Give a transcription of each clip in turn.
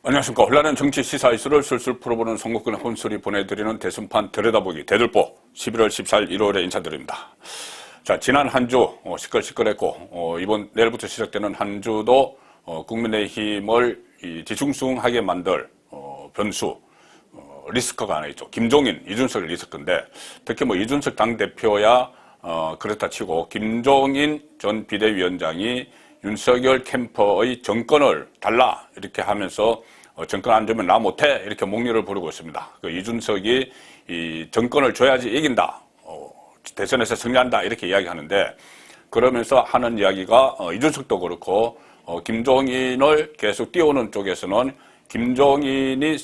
안녕하십니까. 혼란한 정치 시사 이슈를 술술 풀어보는 송국근의 혼술이 보내드리는 대선판 들여다보기 대들보 11월 14일 일요일에 인사드립니다. 자, 지난 한 주 시끌시끌했고 이번 내일부터 시작되는 한 주도 국민의힘을 뒤숭숭하게 만들 변수 리스크가 하나 있죠. 김종인, 이준석 리스크인데 특히 이준석 당대표야 그렇다 치고 김종인 전 비대위원장이 윤석열 캠프의 정권을 달라 이렇게 하면서 정권 안 주면 나 못해 이렇게 목리를 부르고 있습니다. 그 이준석이 이 정권을 줘야지 이긴다, 대선에서 승리한다 이렇게 이야기하는데, 그러면서 하는 이야기가 이준석도 그렇고 김종인을 계속 띄우는 쪽에서는 김종인이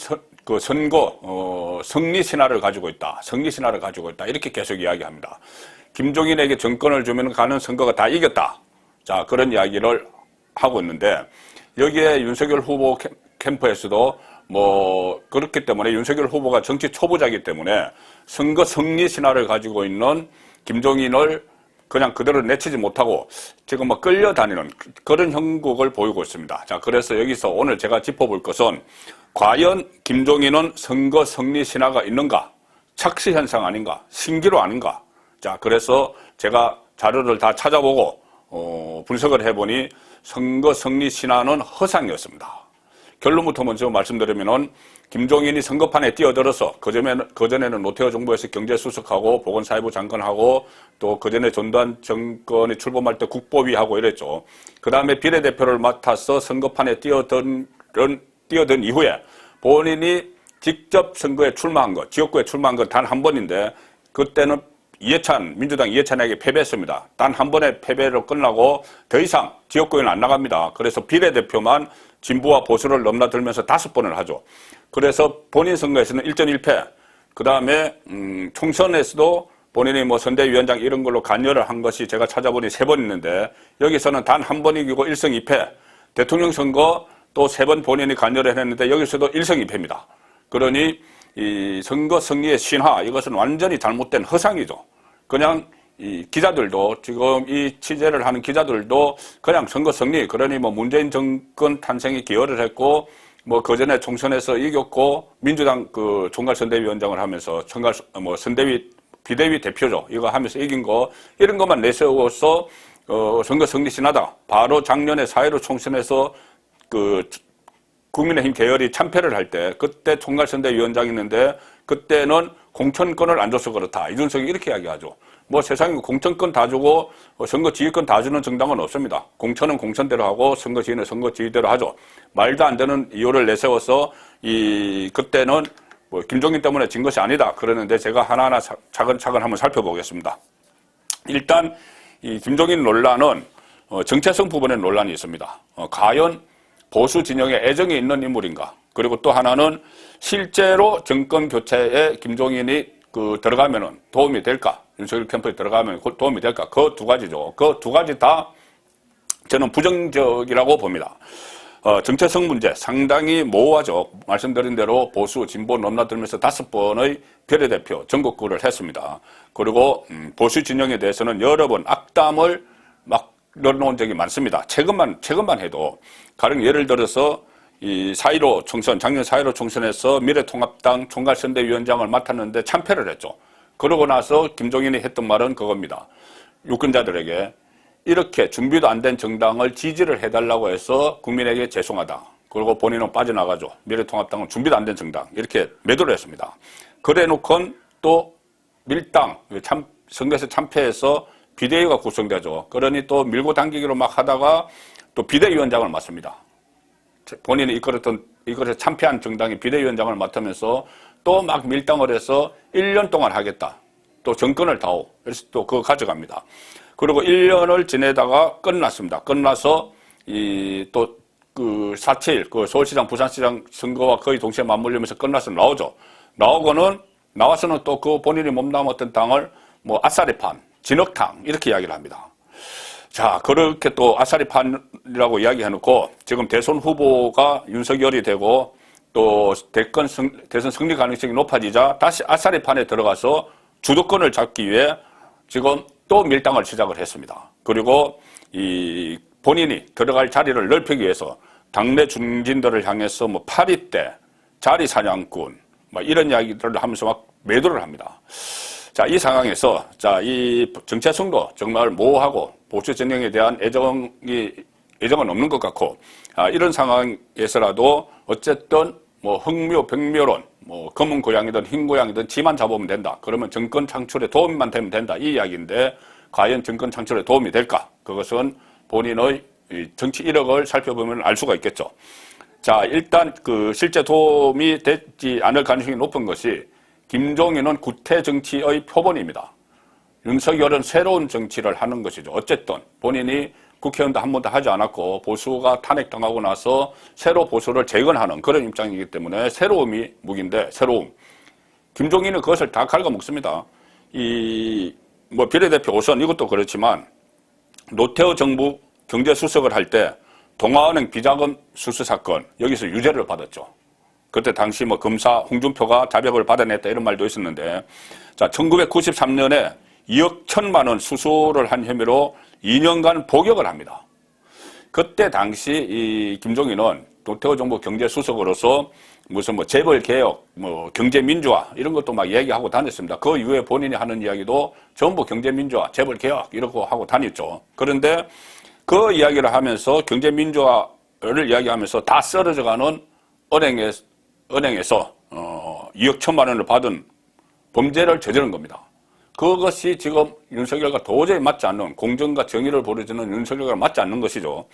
그 선거 승리 신화를 가지고 있다, 승리 신화를 가지고 있다 이렇게 계속 이야기합니다. 김종인에게 정권을 주면 가는 선거가 다 이겼다. 자, 그런 이야기를 하고 있는데, 여기에 윤석열 후보 캠프에서도 그렇기 때문에 윤석열 후보가 정치 초보자이기 때문에 선거 승리 신화를 가지고 있는 김종인을 그냥 그대로 내치지 못하고 지금 끌려다니는 그런 형국을 보이고 있습니다. 자, 그래서 여기서 오늘 제가 짚어볼 것은 과연 김종인은 선거 승리 신화가 있는가? 착시 현상 아닌가? 신기루 아닌가? 자, 그래서 제가 자료를 다 찾아보고 분석을 해보니 선거 승리 신화는 허상이었습니다. 결론부터 먼저 말씀드리면은 김종인이 선거판에 뛰어들어서 그전에는 노태우 정부에서 경제수석하고 보건사회부 장관하고 또 그전에 전두환 정권이 출범할 때 국보위하고 이랬죠. 그 다음에 비례대표를 맡아서 선거판에 뛰어든 이후에 본인이 직접 선거에 출마한 것, 지역구에 출마한 것 단 한 번인데, 그때는 민주당 이해찬에게 패배했습니다. 단 한 번의 패배로 끝나고 더 이상 지역구에는 안 나갑니다. 그래서 비례대표만 진보와 보수를 넘나들면서 5번을 하죠. 그래서 본인 선거에서는 1전 1패, 그 다음에 총선에서도 본인이 선대위원장 이런 걸로 관여를 한 것이 제가 찾아보니 3번 있는데, 여기서는 단 한 번 이기고 1승 2패, 대통령 선거 또 3번 본인이 관여를 했는데 여기서도 1승 2패입니다. 그러니 이 선거 승리의 신화, 이것은 완전히 잘못된 허상이죠. 그냥 이 기자들도, 지금 이 취재를 하는 기자들도 그냥 선거 승리, 그러니 문재인 정권 탄생에 기여를 했고, 그전에 총선에서 이겼고, 민주당 그 총괄선대위원장을 하면서 선대위, 비대위 대표죠. 이거 하면서 이긴 거, 이런 것만 내세워서, 선거 승리 신화다. 바로 작년에 4.15 총선에서 국민의힘 계열이 참패를 할 때, 그때 총괄선대위원장이었는데 그때는 공천권을 안 줘서 그렇다, 이준석이 이렇게 이야기하죠. 세상에 공천권 다 주고 선거 지휘권 다 주는 정당은 없습니다. 공천은 공천대로 하고 선거 지휘는 선거 지휘대로 하죠. 말도 안 되는 이유를 내세워서 그때는 김종인 때문에 진 것이 아니다 그러는데, 제가 하나하나 차근차근 한번 살펴보겠습니다. 일단 이 김종인 논란은 정체성 부분에 논란이 있습니다. 과연 보수 진영에 애정이 있는 인물인가? 그리고 또 하나는 실제로 정권 교체에 김종인이 들어가면은 도움이 될까? 윤석열 캠프에 들어가면 도움이 될까? 그 두 가지죠. 그 두 가지 다 저는 부정적이라고 봅니다. 정체성 문제 상당히 모호하죠. 말씀드린 대로 보수 진보 넘나들면서 5번의 비례대표 전국구를 했습니다. 그리고 보수 진영에 대해서는 여러 번 악담을 넣어놓은 적이 많습니다. 최근만 해도, 가령 예를 들어서 이 4.15 총선, 작년 4.15 총선에서 미래통합당 총괄선대위원장을 맡았는데 참패를 했죠. 그러고 나서 김종인이 했던 말은 그겁니다. 유권자들에게 이렇게 준비도 안 된 정당을 지지를 해달라고 해서 국민에게 죄송하다. 그리고 본인은 빠져나가죠. 미래통합당은 준비도 안 된 정당, 이렇게 매도를 했습니다. 그래놓고는 또 밀당, 선거에서 참패해서 비대위가 구성되죠. 그러니 또 밀고 당기기로 막 하다가 또 비대위원장을 맡습니다. 본인이 이것에 참패한 정당이 비대위원장을 맡으면서 또 막 밀당을 해서 1년 동안 하겠다. 또 정권을 다오. 그래서 또 그거 가져갑니다. 그리고 1년을 지내다가 끝났습니다. 끝나서 또 4.7 서울시장, 부산시장 선거와 거의 동시에 맞물리면서 끝나서 나오죠. 나와서는 또 그 본인이 몸담았던 당을 아싸리판, 진흙탕 이렇게 이야기를 합니다. 자, 그렇게 또 아싸리판이라고 이야기해놓고 지금 대선 후보가 윤석열이 되고 또 대선 승리 가능성이 높아지자 다시 아싸리판에 들어가서 주도권을 잡기 위해 지금 또 밀당을 시작을 했습니다. 그리고 본인이 들어갈 자리를 넓히기 위해서 당내 중진들을 향해서 뭐 파리떼, 자리 사냥꾼, 뭐 이런 이야기들을 하면서 막 매도를 합니다. 자, 이 상황에서 이 정체성도 정말 모호하고 보수 진영에 대한 애정은 없는 것 같고, 이런 상황에서라도 어쨌든 뭐 흥묘, 백묘론, 뭐 검은 고양이든 흰 고양이든 지만 잡으면 된다. 그러면 정권 창출에 도움만 되면 된다. 이 이야기인데 과연 정권 창출에 도움이 될까? 그것은 본인의 정치 이력을 살펴보면 알 수가 있겠죠. 자, 일단 그 실제 도움이 되지 않을 가능성이 높은 것이 김종인은 구태 정치의 표본입니다. 윤석열은 새로운 정치를 하는 것이죠. 어쨌든 본인이 국회의원도 한 번도 하지 않았고 보수가 탄핵당하고 나서 새로 보수를 재건하는 그런 입장이기 때문에 새로움이 무기인데 새로움. 김종인은 그것을 다 갉아먹습니다. 뭐 비례대표 5선 이것도 그렇지만 노태우 정부 경제수석을 할 때 동아은행 비자금 수수 사건 여기서 유죄를 받았죠. 그때 당시 뭐 검사 홍준표가 자백을 받아냈다 이런 말도 있었는데, 자, 1993년에 2억 1천만 원 수수를 한 혐의로 2년간 복역을 합니다. 그때 당시 이 김종인은 노태우 정부 경제수석으로서 무슨 뭐 재벌 개혁, 뭐 경제 민주화 이런 것도 막 얘기하고 다녔습니다. 그 이후에 본인이 하는 이야기도 전부 경제 민주화, 재벌 개혁 이러고 하고 다녔죠. 그런데 그 이야기를 하면서 경제 민주화를 이야기하면서 다 썰어져가는 은행에서 2억 1천만 원을 받은 범죄를 저지른 겁니다. 그것이 지금 윤석열과 도저히 맞지 않는, 공정과 정의를 보여주는 윤석열과 맞지 않는 것이죠.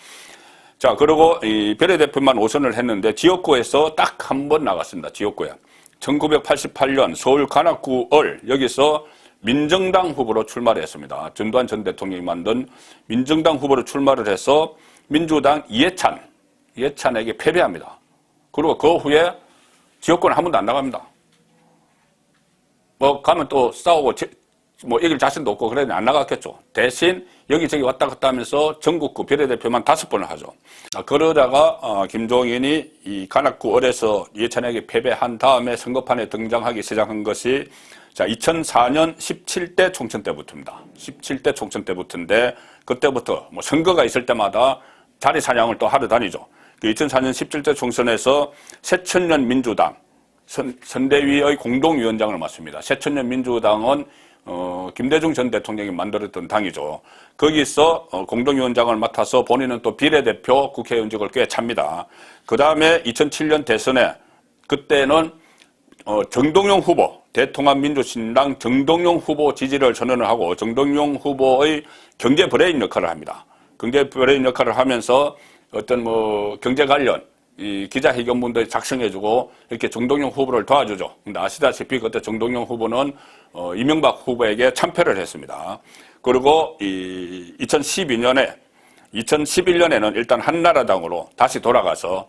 자, 그리고 이 비례대표만 5선을 했는데 지역구에서 딱 한 번 나갔습니다. 지역구에. 1988년 서울 관악구을 여기서 민정당 후보로 출마를 했습니다. 전두환 전 대통령이 만든 민정당 후보로 출마를 해서 민주당 이해찬에게 패배합니다. 그리고 그 후에 지역구는 한 번도 안 나갑니다. 뭐 가면 또 싸우고 뭐 이길 자신도 없고 그래서 안 나갔겠죠. 대신 여기저기 왔다 갔다 하면서 전국구 비례대표만 5번을 하죠. 그러다가 김종인이 이 관악구 을에서 이해찬에게 패배한 다음에 선거판에 등장하기 시작한 것이 2004년 17대 총선 때부터입니다. 17대 총선 때부터인데 그때부터 뭐 선거가 있을 때마다 자리 사냥을 또 하러 다니죠. 2004년 17대 총선에서 새천년 민주당 선대위의 공동위원장을 맡습니다. 새천년 민주당은 김대중 전 대통령이 만들었던 당이죠. 거기서 공동위원장을 맡아서 본인은 또 비례대표 국회의원직을 꽤 찹니다. 그 다음에 2007년 대선에 그때는 정동영 후보, 대통합민주신당 정동영 후보 지지를 선언을 하고 정동영 후보의 경제 브레인 역할을 합니다. 경제 브레인 역할을 하면서 어떤 뭐 경제 관련 이 기자회견문도 작성해주고 이렇게 정동영 후보를 도와주죠. 근데 아시다시피 그때 정동영 후보는 이명박 후보에게 참패를 했습니다. 그리고 2011년에는 일단 한나라당으로 다시 돌아가서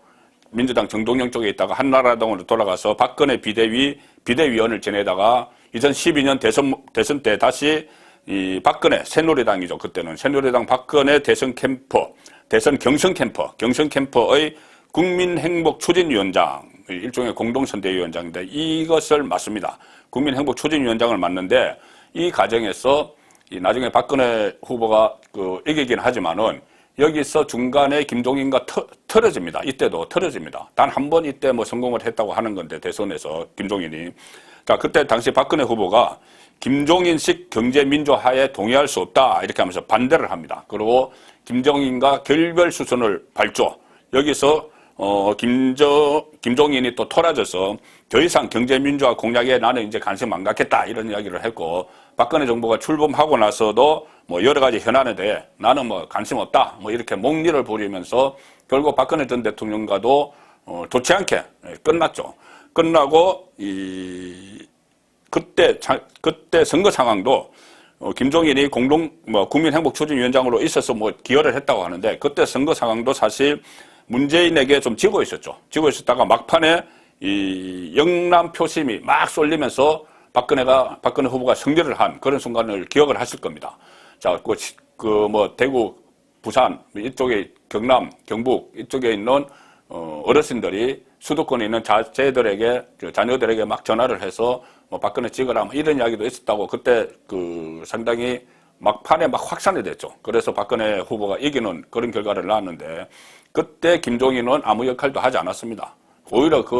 민주당 정동영 쪽에 있다가 한나라당으로 돌아가서 박근혜 비대위원을 지내다가 2012년 대선 때 다시 이 박근혜 새누리당이죠. 그때는 새누리당 박근혜 대선 경선 캠퍼의 국민행복추진위원장, 일종의 공동선대위원장인데 이것을 맡습니다. 국민행복추진위원장을 맡는데 이 과정에서 나중에 박근혜 후보가 이기긴 하지만은 여기서 중간에 김종인과 틀어집니다. 이때도 틀어집니다. 단 한 번 이때 뭐 성공을 했다고 하는 건데 대선에서 김종인이. 자, 그때 당시 박근혜 후보가 김종인식 경제민주화에 동의할 수 없다 이렇게 하면서 반대를 합니다. 그리고 김종인과 결별 수순을 밟죠. 여기서 김종인이 또 토라져서 더 이상 경제민주화 공약에 나는 이제 관심 안 갖겠다 이런 이야기를 했고, 박근혜 정부가 출범하고 나서도 뭐 여러 가지 현안에 대해 나는 뭐 관심 없다 뭐 이렇게 목리를 부리면서 결국 박근혜 전 대통령과도 좋지 않게 끝났죠. 끝나고 그때 선거 상황도 김종인이 국민행복추진위원장으로 있어서 뭐 기여를 했다고 하는데 그때 선거 상황도 사실 문재인에게 좀 지고 있었죠. 지고 있었다가 막판에 이 영남 표심이 막 쏠리면서 박근혜 후보가 승리를 한 그런 순간을 기억을 하실 겁니다. 자, 뭐 대구, 부산 이쪽에 경남, 경북 이쪽에 있는 어르신들이 수도권에 있는 자녀들에게 막 전화를 해서 뭐 박근혜 찍어라 뭐 이런 이야기도 있었다고 그때 상당히 막판에 막 확산이 됐죠. 그래서 박근혜 후보가 이기는 그런 결과를 낳았는데 그때 김종인은 아무 역할도 하지 않았습니다. 오히려 그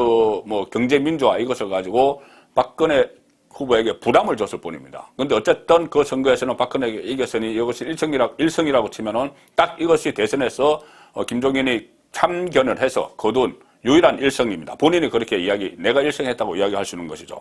뭐 경제민주화 이것을 가지고 박근혜 후보에게 부담을 줬을 뿐입니다. 그런데 어쨌든 그 선거에서는 박근혜에게 이겼으니 이것이 일성이라고 치면은 딱 이것이 대선에서 김종인이 참견을 해서 거둔 유일한 일성입니다. 본인이 그렇게 내가 일성했다고 이야기할 수 있는 것이죠.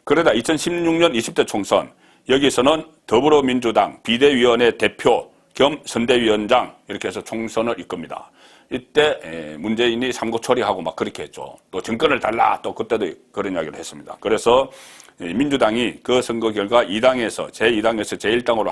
그러다 2016년 20대 총선, 여기서는 더불어민주당 비대위원회 대표 겸 선대위원장 이렇게 해서 총선을 이끕니다. 이때 문재인이 삼고 처리하고 막 그렇게 했죠. 또 정권을 달라 또 그때도 그런 이야기를 했습니다. 그래서 민주당이 그 선거 결과 2당에서 제2당에서 제1당으로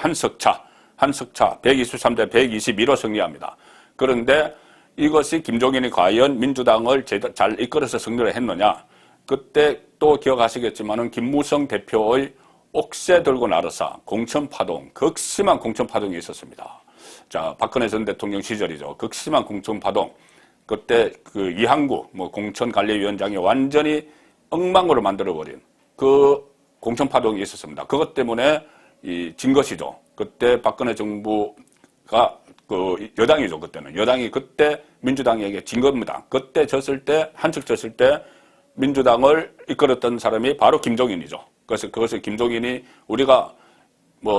한석차 123대 121로 승리합니다. 그런데 이것이 김종인이 과연 민주당을 잘 이끌어서 승리를 했느냐? 그때 또 기억하시겠지만은 김무성 대표의 옥새 들고 나르사 공천파동, 극심한 공천파동이 있었습니다. 자, 박근혜 전 대통령 시절이죠. 극심한 공천파동. 그때 그 이항구 공천관리위원장이 완전히 엉망으로 만들어버린 그 공천파동이 있었습니다. 그것 때문에 진 것이죠. 그때 박근혜 정부가 그 여당이죠. 그때는 여당이 그때 민주당에게 진 겁니다. 그때 한척 졌을 때 민주당을 이끌었던 사람이 바로 김종인이죠. 그래서 그것을 김종인이 우리가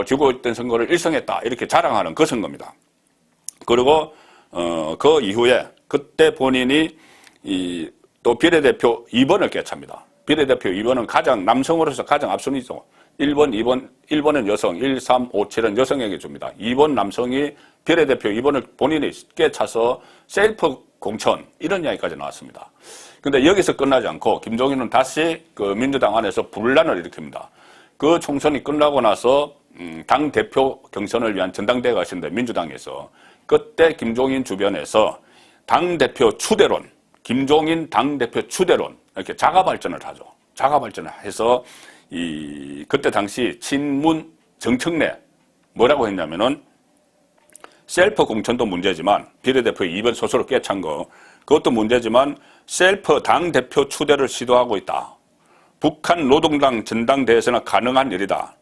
지고 있던 선거를 일성했다 이렇게 자랑하는 그 선거입니다. 그리고 그 이후에 그때 본인이 또 비례대표 2번을 꿰찹니다. 비례대표 2번은 남성으로서 가장 앞선이죠. 1번은 여성, 1, 3, 5, 7은 여성에게 줍니다. 2번 남성이 비례대표 2번을 본인이 꿰차서 셀프 공천 이런 이야기까지 나왔습니다. 근데 여기서 끝나지 않고 김종인은 다시 그 민주당 안에서 분란을 일으킵니다. 그 총선이 끝나고 나서 당 대표 경선을 위한 전당대회가 있었는데 민주당에서 그때 김종인 주변에서 당대표 추대론, 김종인 당대표 추대론 이렇게 자가 발전을 하죠. 자가 발전을 해서 그때 당시 친문 정청래 뭐라고 했냐면은 셀프 공천도 문제지만 비례대표 2번 소수로 꿰찬 거 그것도 문제지만 셀프 당대표 추대를 시도하고 있다. 북한 노동당 전당대회에서는 가능한 일이다.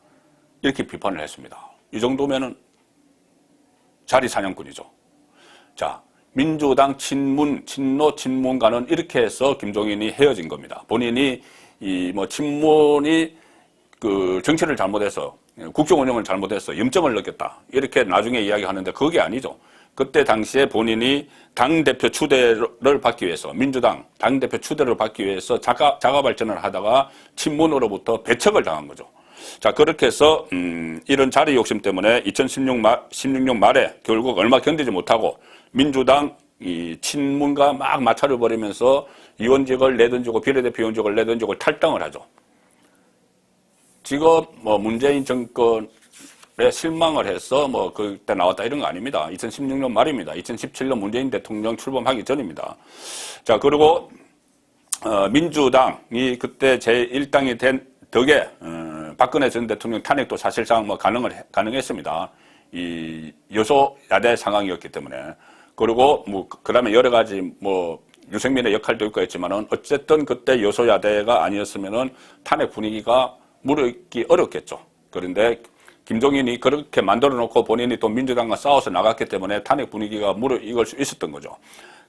이렇게 비판을 했습니다. 이 정도면은 자리 사냥꾼이죠. 자, 민주당 친문과는 이렇게 해서 김종인이 헤어진 겁니다. 본인이 친문이 그 정치를 잘못해서 국정 운영을 잘못해서 염증을 느꼈다. 이렇게 나중에 이야기하는데 그게 아니죠. 그때 당시에 본인이 당대표 추대를 받기 위해서 민주당 당대표 추대를 받기 위해서 자가 발전을 하다가 친문으로부터 배척을 당한 거죠. 자, 그렇게 해서 이런 자리 욕심 때문에 2016년 말에 결국 얼마 견디지 못하고 민주당 친문과 막 마찰을 벌이면서 위원직을 내던지고 비례대표 위원직을 내던지고 탈당을 하죠. 지금 문재인 정권에 실망을 해서 그때 나왔다 이런 거 아닙니다. 2016년 말입니다. 2017년 문재인 대통령 출범하기 전입니다. 자, 그리고 민주당이 그때 제1당이 된 덕에 박근혜 전 대통령 탄핵도 사실상 가능했습니다. 이 여소야대 상황이었기 때문에. 그리고 그다음에 여러 가지 유승민의 역할도 있고 했지만은 어쨌든 그때 여소야대가 아니었으면은 탄핵 분위기가 무르익기 어렵겠죠. 그런데 김종인이 그렇게 만들어 놓고 본인이 또 민주당과 싸워서 나갔기 때문에 탄핵 분위기가 무르익을 수 있었던 거죠.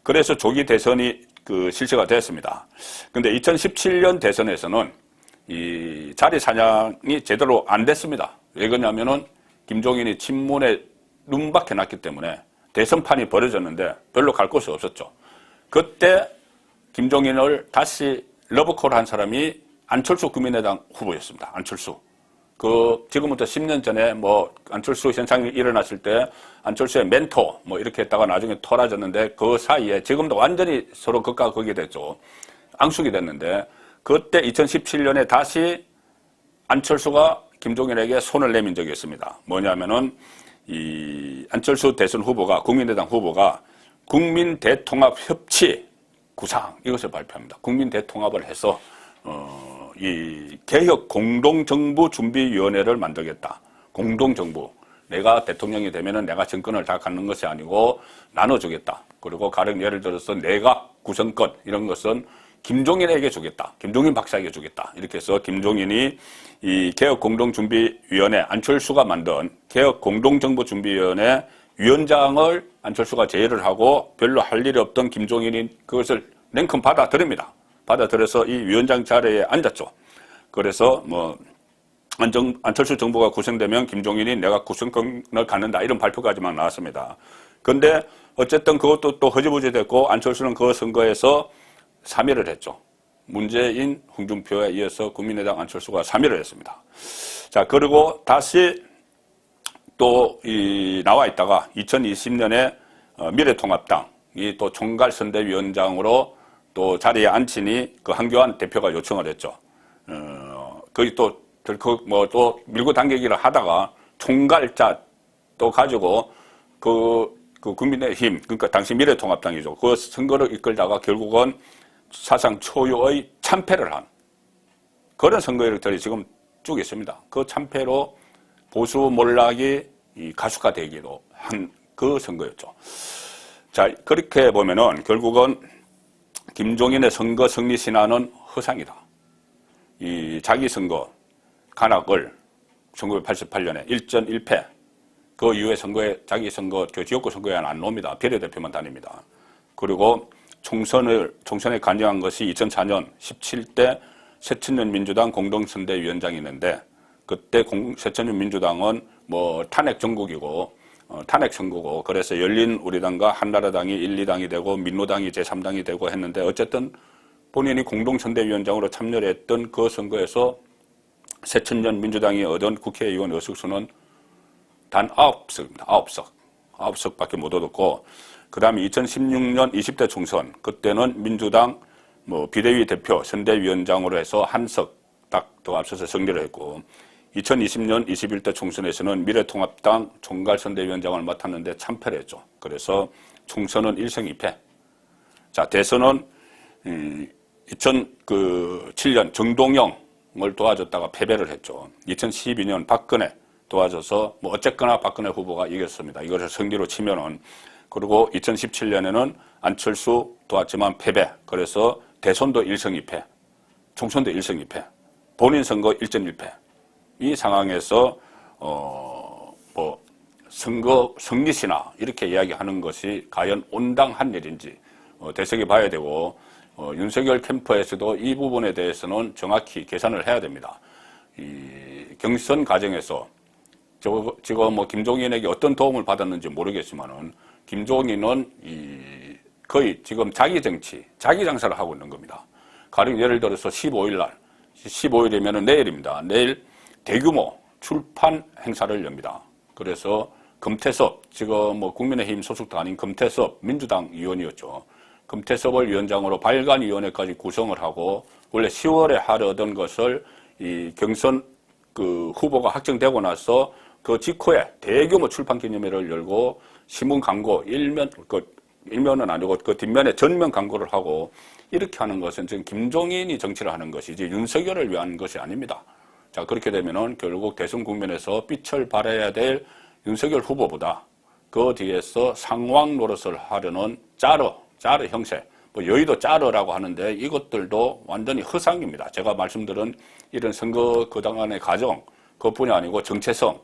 그래서 조기 대선이 실시가 됐습니다. 근데 2017년 대선에서는 이 자리 사냥이 제대로 안 됐습니다. 왜 그러냐면은 김종인이 친문에 눈박혀 놨기 때문에 대선판이 벌어졌는데 별로 갈 곳이 없었죠. 그때 김종인을 다시 러브콜 한 사람이 안철수 국민의당 후보였습니다. 안철수. 지금부터 10년 전에 안철수 현상이 일어났을 때 안철수의 멘토 이렇게 했다가 나중에 토라졌는데 그 사이에 지금도 완전히 서로 극과 극이 됐죠. 앙숙이 됐는데 그때 2017년에 다시 안철수가 김종인에게 손을 내민 적이 있습니다. 뭐냐면은 이 안철수 대선 후보가 국민의당 후보가 국민 대통합 협치 구상 이것을 발표합니다. 국민 대통합을 해서 이 개혁 공동정부 준비위원회를 만들겠다. 공동정부. 내가 대통령이 되면은 내가 정권을 다 갖는 것이 아니고 나눠주겠다. 그리고 가령 예를 들어서 내각 구성권 이런 것은 김종인에게 주겠다. 김종인 박사에게 주겠다. 이렇게 해서 김종인이 이 개혁공동준비위원회 안철수가 만든 개혁공동정보준비위원회 위원장을 안철수가 제의를 하고 별로 할 일이 없던 김종인이 그것을 냉큼 받아들입니다. 받아들여서 이 위원장 자리에 앉았죠. 그래서 뭐 안철수 정부가 구성되면 김종인이 내가 구성권을 갖는다 이런 발표까지만 나왔습니다. 그런데 어쨌든 그것도 또 허지부지 됐고 안철수는 그 선거에서 3위를 했죠. 문재인, 홍준표에 이어서 국민의당 안철수가 3위를 했습니다. 자, 그리고 다시 또 나와 있다가 2020년에 미래통합당이 또 총괄선대위원장으로 또 자리에 앉히니 그 한교안 대표가 요청을 했죠. 거기 또 밀고 당기기를 하다가 총괄자 또 가지고 그 국민의힘, 그러니까 당시 미래통합당이죠. 그 선거를 이끌다가 결국은 사상 초유의 참패를 한 그런 선거일들이 지금 쭉 있습니다. 그 참패로 보수 몰락이 가속화되기도 한 그 선거였죠. 자, 그렇게 보면은 결국은 김종인의 선거 승리 신화는 허상이다. 이 자기 선거 간악을 1988년에 1전 1패 그 이후에 선거에 자기 선거 지역구 선거에 안 나옵니다. 비례대표만 다닙니다. 그리고 총선에 관여한 것이 2004년 17대 새천년 민주당 공동선대위원장이 있는데 그때 새천년 민주당은 뭐 탄핵 전국이고 탄핵 선거고 그래서 열린우리당과 한나라당이 1, 2당이 되고 민노당이 제3당이 되고 했는데 어쨌든 본인이 공동선대위원장으로 참여를 했던 그 선거에서 새천년 민주당이 얻은 국회의원 의석수는 단 9석입니다. 9석밖에 못 얻었고 그 다음에 2016년 20대 총선 그때는 민주당 비대위 대표 선대위원장으로 해서 한 석 딱 더 앞서서 승리를 했고 2020년 21대 총선에서는 미래통합당 총괄선대위원장을 맡았는데 참패를 했죠. 그래서 총선은 1승 2패. 자, 대선은 2007년 정동영을 도와줬다가 패배를 했죠. 2012년 박근혜 도와줘서 어쨌거나 박근혜 후보가 이겼습니다. 이것을 승리로 치면은 그리고 2017년에는 안철수 도왔지만 패배. 그래서 대선도 1승 2패, 총선도 1승 2패, 본인 선거 1전 1패. 이 상황에서 선거 승리시나 이렇게 이야기하는 것이 과연 온당한 일인지 되새겨 봐야 되고 윤석열 캠프에서도 이 부분에 대해서는 정확히 계산을 해야 됩니다. 이 경선 과정에서 지금 김종인에게 어떤 도움을 받았는지 모르겠지만은 김종인은 거의 지금 자기 정치, 자기 장사를 하고 있는 겁니다. 가령 예를 들어서 15일이면 내일입니다. 내일 대규모 출판 행사를 엽니다. 그래서 금태섭, 지금 국민의힘 소속도 아닌 금태섭 민주당 의원이었죠. 금태섭을 위원장으로 발간위원회까지 구성을 하고 원래 10월에 하려던 것을 이 경선 후보가 확정되고 나서 그 직후에 대규모 출판 기념회를 열고 신문 광고 일면은 아니고 그 뒷면에 전면 광고를 하고 이렇게 하는 것은 지금 김종인이 정치를 하는 것이지 윤석열을 위한 것이 아닙니다. 자, 그렇게 되면은 결국 대선 국면에서 빛을 발해야 될 윤석열 후보보다 그 뒤에서 상황 노릇을 하려는 짜르 형세, 여의도 짜르라고 하는데 이것들도 완전히 허상입니다. 제가 말씀드린 이런 선거 그동안의 과정, 그뿐이 아니고 정체성,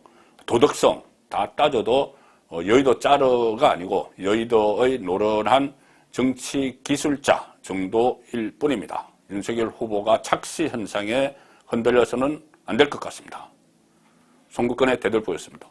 도덕성 다 따져도 여의도 짜르가 아니고 여의도의 노련한 정치 기술자 정도일 뿐입니다. 윤석열 후보가 착시 현상에 흔들려서는 안 될 것 같습니다. 송국근의 대들보였습니다.